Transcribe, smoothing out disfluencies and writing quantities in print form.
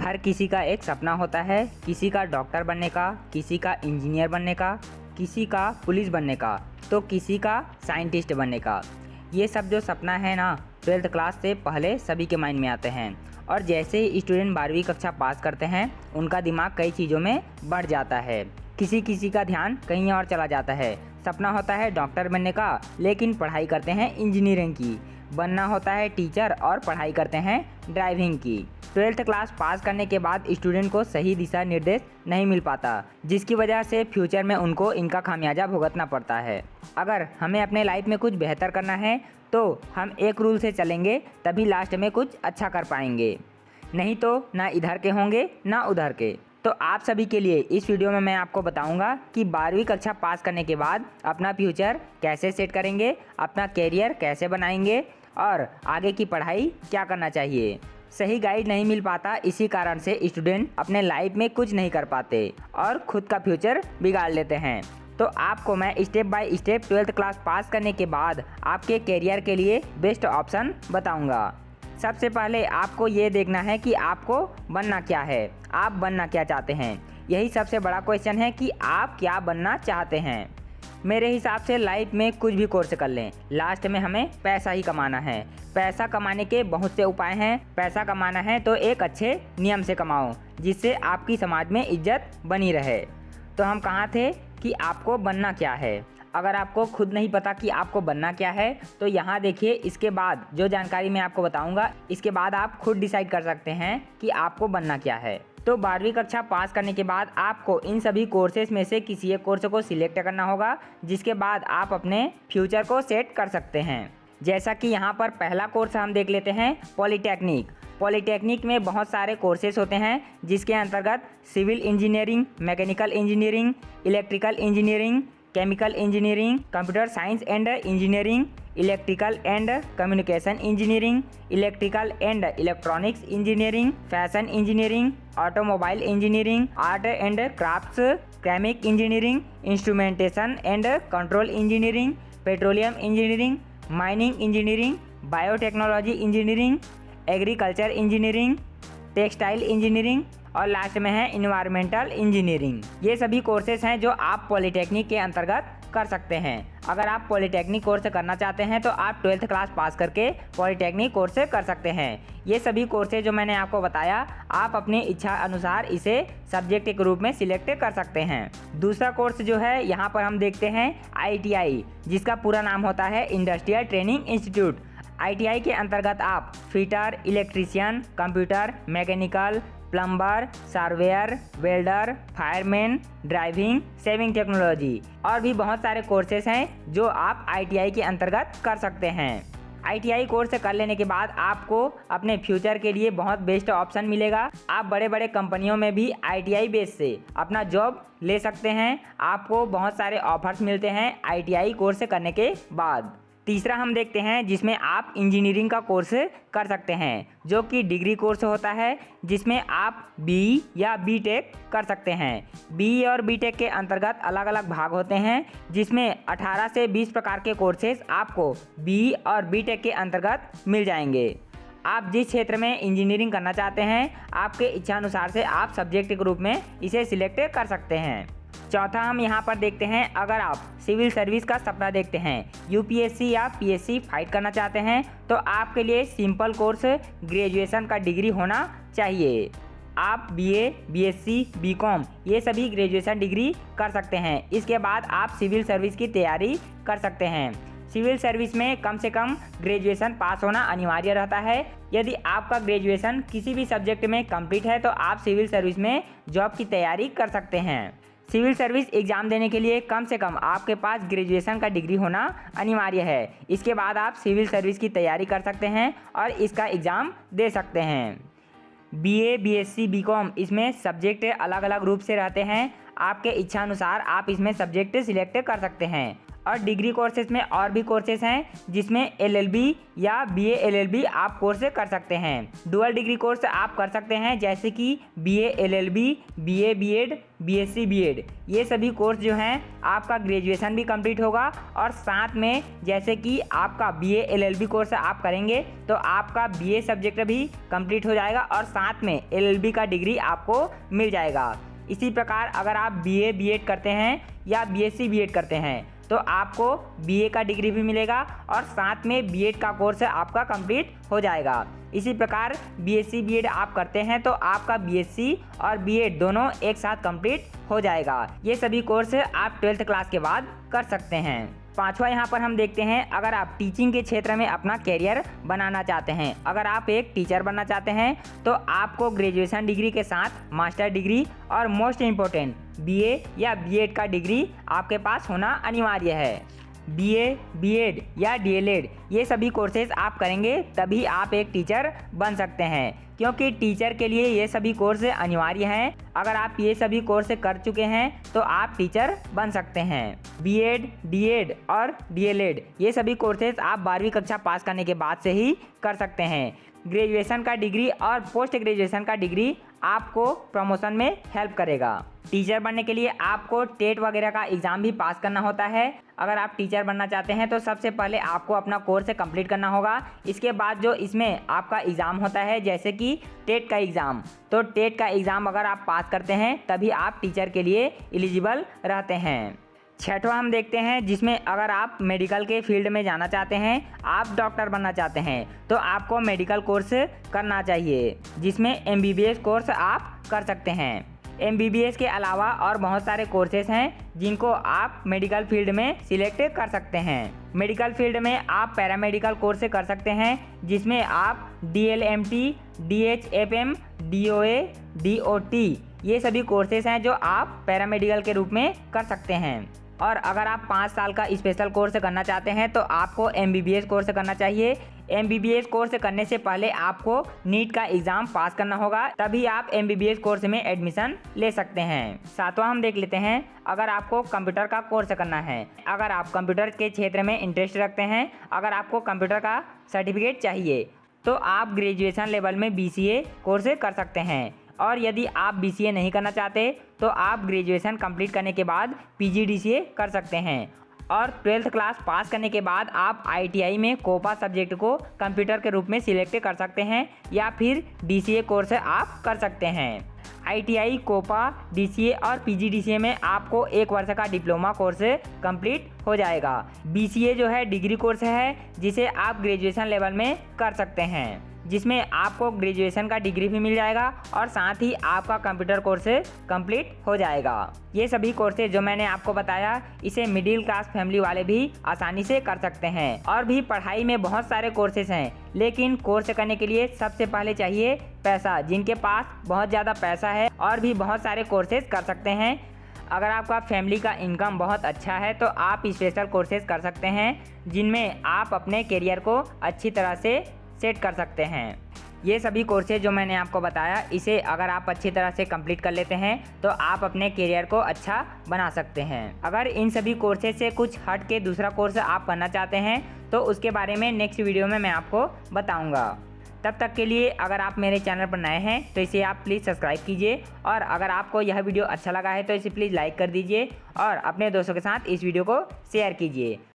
हर किसी का एक सपना होता है, किसी का डॉक्टर बनने का, किसी का इंजीनियर बनने का, किसी का पुलिस बनने का, तो किसी का साइंटिस्ट बनने का। ये सब जो सपना है ना, 12th क्लास से पहले सभी के माइंड में आते हैं और जैसे ही स्टूडेंट 12वीं कक्षा पास करते हैं उनका दिमाग कई चीज़ों में बढ़ जाता है। किसी किसी का ध्यान कहीं और चला जाता है। सपना होता है डॉक्टर बनने का, लेकिन पढ़ाई करते हैं इंजीनियरिंग की। बनना होता है टीचर और पढ़ाई करते हैं ड्राइविंग की। 12th क्लास पास करने के बाद स्टूडेंट को सही दिशा निर्देश नहीं मिल पाता, जिसकी वजह से फ्यूचर में उनको इनका खामियाजा भुगतना पड़ता है। अगर हमें अपने लाइफ में कुछ बेहतर करना है तो हम एक रूल से चलेंगे, तभी लास्ट में कुछ अच्छा कर पाएंगे, नहीं तो ना इधर के होंगे ना उधर के। तो आप सभी के लिए इस वीडियो में मैं आपको बताऊंगा कि 12वीं कक्षा पास करने के बाद अपना फ्यूचर कैसे सेट करेंगे, अपना कैरियर कैसे बनाएंगे और आगे की पढ़ाई क्या करना चाहिए। सही गाइड नहीं मिल पाता, इसी कारण से स्टूडेंट अपने लाइफ में कुछ नहीं कर पाते और खुद का फ्यूचर बिगाड़ लेते हैं। तो आपको मैं step by step 12th class pass करने के बाद आपके कैरियर के लिए बेस्ट ऑप्शन बताऊंगा। सबसे पहले आपको ये देखना है कि आपको बनना क्या है, आप बनना क्या चाहते हैं। यही सबसे बड़ा क्वेश्चन है कि आप क्या बनना चाहते हैं। मेरे हिसाब से लाइफ में कुछ भी कोर्स कर लें, लास्ट में हमें पैसा ही कमाना है। पैसा कमाने के बहुत से उपाय हैं। पैसा कमाना है तो एक अच्छे नियम से कमाओ, जिससे आपकी समाज में इज्जत बनी रहे। तो हम कहाँ थे कि आपको बनना क्या है। अगर आपको खुद नहीं पता कि आपको बनना क्या है तो यहाँ देखिए, इसके बाद जो जानकारी मैं आपको बताऊँगा, इसके बाद आप खुद डिसाइड कर सकते हैं कि आपको बनना क्या है। तो 12वीं कक्षा पास करने के बाद आपको इन सभी कोर्सेज में से किसी एक कोर्स को सिलेक्ट करना होगा, जिसके बाद आप अपने फ्यूचर को सेट कर सकते हैं। जैसा कि यहाँ पर पहला कोर्स हम देख लेते हैं, पॉलीटेक्निक। पॉलीटेक्निक में बहुत सारे कोर्सेज होते हैं, जिसके अंतर्गत civil engineering, mechanical engineering, electrical engineering, chemical engineering, computer science and engineering, electrical and communication engineering, electrical and electronics engineering, fashion engineering, automobile engineering, art and crafts, chemical engineering, instrumentation and control engineering, petroleum engineering, mining engineering, biotechnology engineering, agriculture engineering, textile engineering और last में है environmental engineering. ये सभी courses हैं जो आप polytechnic के अंतर्गत कर सकते हैं। अगर आप पॉलीटेक्निक कोर्स करना चाहते हैं तो आप 12th क्लास पास करके पॉलीटेक्निक कोर्स कर सकते हैं। ये सभी कोर्सेज जो मैंने आपको बताया, आप अपनी इच्छा अनुसार इसे सब्जेक्ट के रूप में सिलेक्ट कर सकते हैं। दूसरा कोर्स जो है, यहाँ पर हम देखते हैं ITI, जिसका पूरा नाम होता है इंडस्ट्रियल ट्रेनिंग इंस्टीट्यूट। ITI के अंतर्गत आप fitter, electrician, computer, mechanical, plumber, surveyor, welder, fireman, driving, saving technology और भी बहुत सारे कोर्सेज हैं जो आप ITI के अंतर्गत कर सकते हैं। ITI कोर्स कर लेने के बाद आपको अपने फ्यूचर के लिए बहुत बेस्ट ऑप्शन मिलेगा। आप बड़े बड़े कंपनियों में भी ITI बेस से अपना जॉब ले सकते हैं। आपको बहुत सारे ऑफर्स मिलते हैं ITI कोर्स करने के बाद। तीसरा हम देखते हैं, जिसमें आप इंजीनियरिंग का कोर्स कर सकते हैं, जो कि डिग्री कोर्स होता है, जिसमें आप BE या BTech कर सकते हैं। BE और BTech के अंतर्गत अलग अलग भाग होते हैं, जिसमें 18 से 20 प्रकार के कोर्सेज आपको BE और BTech के अंतर्गत मिल जाएंगे। आप जिस क्षेत्र में इंजीनियरिंग करना चाहते हैं, आपके इच्छा अनुसार से आप सब्जेक्ट के रूप में इसे सिलेक्ट कर सकते हैं। चौथा हम यहाँ पर देखते हैं, अगर आप सिविल सर्विस का सपना देखते हैं, UPSC या PSC फाइट करना चाहते हैं, तो आपके लिए सिंपल कोर्स ग्रेजुएशन का डिग्री होना चाहिए। आप BA, BSc, BCom ये सभी ग्रेजुएशन डिग्री कर सकते हैं। इसके बाद आप सिविल सर्विस की तैयारी कर सकते हैं। सिविल सर्विस में कम से कम ग्रेजुएशन पास होना अनिवार्य रहता है। यदि आपका ग्रेजुएशन किसी भी सब्जेक्ट में कंप्लीट है तो आप सिविल सर्विस में जॉब की तैयारी कर सकते हैं। सिविल सर्विस एग्ज़ाम देने के लिए कम से कम आपके पास ग्रेजुएशन का डिग्री होना अनिवार्य है। इसके बाद आप सिविल सर्विस की तैयारी कर सकते हैं और इसका एग्ज़ाम दे सकते हैं। BA, BSc, BCom इसमें सब्जेक्ट अलग अलग रूप से रहते हैं। आपके इच्छा अनुसार आप इसमें सब्जेक्ट सिलेक्ट कर सकते हैं। और डिग्री कोर्सेज में और भी कोर्सेज हैं जिसमें LLB या BA LLB आप कोर्स कर सकते हैं। डुअल डिग्री कोर्स आप कर सकते हैं जैसे कि BA LLB, BA BEd, BSc BEd। ये सभी कोर्स जो हैं आपका ग्रेजुएशन भी कंप्लीट होगा और साथ में जैसे कि आपका BA LLB कोर्स आप करेंगे तो आपका BA सब्जेक्ट भी कंप्लीट हो जाएगा और साथ में LLB का डिग्री आपको मिल जाएगा। इसी प्रकार अगर आप BA BEd करते हैं या BSc BEd करते हैं तो आपको BA का डिग्री भी मिलेगा और साथ में BEd का कोर्स आपका कंप्लीट हो जाएगा। इसी प्रकार BSc BEd आप करते हैं तो आपका BSc और BEd दोनों एक साथ कंप्लीट हो जाएगा। ये सभी कोर्स आप 12th क्लास के बाद कर सकते हैं। पांचवा यहाँ पर हम देखते हैं, अगर आप टीचिंग के क्षेत्र में अपना कैरियर बनाना चाहते हैं, अगर आप एक टीचर बनना चाहते हैं तो आपको ग्रेजुएशन डिग्री के साथ मास्टर डिग्री और मोस्ट इम्पोर्टेंट BA या BEd का डिग्री आपके पास होना अनिवार्य है। BA BEd या DLEd ये सभी कोर्सेज आप करेंगे तभी आप एक टीचर बन सकते हैं, क्योंकि टीचर के लिए ये सभी कोर्स अनिवार्य हैं। अगर आप ये सभी कोर्स कर चुके हैं तो आप टीचर बन सकते हैं। BEd, DEd और DLEd ये सभी कोर्सेज आप 12वीं कक्षा पास करने के बाद से ही कर सकते हैं। ग्रेजुएशन का डिग्री और पोस्ट ग्रेजुएशन का डिग्री आपको प्रमोशन में हेल्प करेगा। टीचर बनने के लिए आपको टेट वगैरह का एग्ज़ाम भी पास करना होता है। अगर आप टीचर बनना चाहते हैं तो सबसे पहले आपको अपना कोर्स कंप्लीट करना होगा। इसके बाद जो इसमें आपका एग्ज़ाम होता है जैसे कि टेट का एग्ज़ाम, तो टेट का एग्ज़ाम अगर आप पास करते हैं तभी आप टीचर के लिए एलिजिबल रहते हैं। छठवां हम देखते हैं जिसमें अगर आप मेडिकल के फील्ड में जाना चाहते हैं, आप डॉक्टर बनना चाहते हैं तो आपको मेडिकल कोर्स करना चाहिए, जिसमें MBBS कोर्स आप कर सकते हैं। MBBS के अलावा और बहुत सारे कोर्सेज हैं जिनको आप मेडिकल फील्ड में सिलेक्ट कर सकते हैं। मेडिकल फील्ड में आप पैरामेडिकल कोर्स कर सकते हैं जिसमें आप DLMT, DHFM, DOA, DOT ये सभी कोर्सेज हैं जो आप पैरामेडिकल के रूप में कर सकते हैं। और अगर आप 5 साल का स्पेशल कोर्स करना चाहते हैं तो आपको MBBS कोर्स करना चाहिए। MBBS कोर्स करने से पहले आपको नीट का एग्ज़ाम पास करना होगा, तभी आप MBBS कोर्स में एडमिशन ले सकते हैं। सातवां हम देख लेते हैं, अगर आपको कंप्यूटर का कोर्स करना है, अगर आप कंप्यूटर के क्षेत्र में इंटरेस्ट रखते हैं, अगर आपको कंप्यूटर का सर्टिफिकेट चाहिए तो आप ग्रेजुएशन लेवल में BCA कोर्स कर सकते हैं। और यदि आप BCA नहीं करना चाहते तो आप ग्रेजुएशन कंप्लीट करने के बाद PGDCA कर सकते हैं। और 12th क्लास पास करने के बाद आप ITI में कोपा सब्जेक्ट को कंप्यूटर के रूप में सिलेक्ट कर सकते हैं या फिर DCA कोर्स आप कर सकते हैं। ITI, कोपा, DCA और PGDCA में आपको 1 वर्ष का डिप्लोमा कोर्स कंप्लीट हो जाएगा। BCA जो है डिग्री कोर्स है जिसे आप ग्रेजुएशन लेवल में कर सकते हैं, जिसमें आपको ग्रेजुएशन का डिग्री भी मिल जाएगा और साथ ही आपका कंप्यूटर कोर्स कंप्लीट हो जाएगा। ये सभी कोर्सेज जो मैंने आपको बताया इसे मिडिल क्लास फैमिली वाले भी आसानी से कर सकते हैं। और भी पढ़ाई में बहुत सारे कोर्सेज हैं, लेकिन कोर्स करने के लिए सबसे पहले चाहिए पैसा। जिनके पास बहुत ज़्यादा पैसा है और भी बहुत सारे कोर्सेज कर सकते हैं। अगर आपका फैमिली का इनकम बहुत अच्छा है तो आप स्पेशल कोर्सेज कर सकते हैं जिनमें आप अपने करियर को अच्छी तरह से सेट कर सकते हैं। ये सभी कोर्सेज जो मैंने आपको बताया इसे अगर आप अच्छी तरह से कंप्लीट कर लेते हैं तो आप अपने करियर को अच्छा बना सकते हैं। अगर इन सभी कोर्सेज से कुछ हट के दूसरा कोर्स आप करना चाहते हैं तो उसके बारे में नेक्स्ट वीडियो में मैं आपको बताऊंगा। तब तक के लिए अगर आप मेरे चैनल पर नए हैं तो इसे आप प्लीज़ सब्सक्राइब कीजिए और अगर आपको यह वीडियो अच्छा लगा है तो इसे प्लीज़ लाइक कर दीजिए और अपने दोस्तों के साथ इस वीडियो को शेयर कीजिए।